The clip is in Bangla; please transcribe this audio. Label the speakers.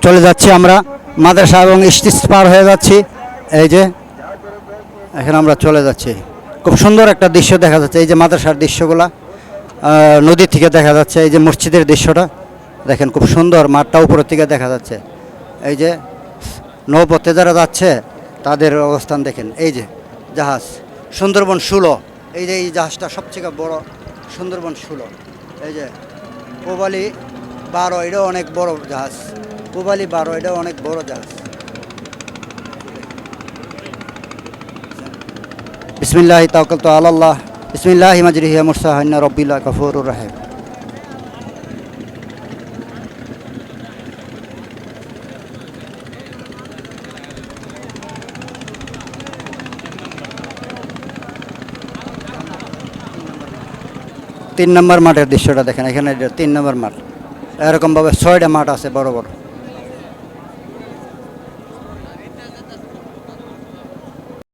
Speaker 1: চলে যাচ্ছি আমরা মাদ্রাসা এবং স্টেজ পার হয়ে যাচ্ছি। এই যে এখানে আমরা চলে যাচ্ছি। খুব সুন্দর একটা দৃশ্য দেখা যাচ্ছে। এই যে মাদ্রাসার দৃশ্যগুলা নদী থেকে দেখা যাচ্ছে। এই যে মসজিদের দৃশ্যটা দেখেন, খুব সুন্দর। মাঠটা উপরের থেকে দেখা যাচ্ছে। এই যে নৌপথে যারা যাচ্ছে তাদের অবস্থান দেখেন। এই যে জাহাজ সুন্দরবন 16, এই যে এই জাহাজটা সবচেয়ে বড় সুন্দরবন 16। এই যে পূবালি 12, এটাও অনেক বড় জাহাজ। পূবালি 12, এটাও অনেক বড় জাহাজ। বিসমিল্লাহি তাওয়াক্কালতু আলাল্লাহ, বিসমিল্লাহি মাজরিহি ওয়া মুরসাহা, ইন্না রাব্বিল গফুরুর রহিম। 3 নম্বর মাঠের দৃশ্যটা দেখেন। এখানে 3 নম্বর মাঠ। এরকমভাবে 6টা মাঠ আছে বড় বড়।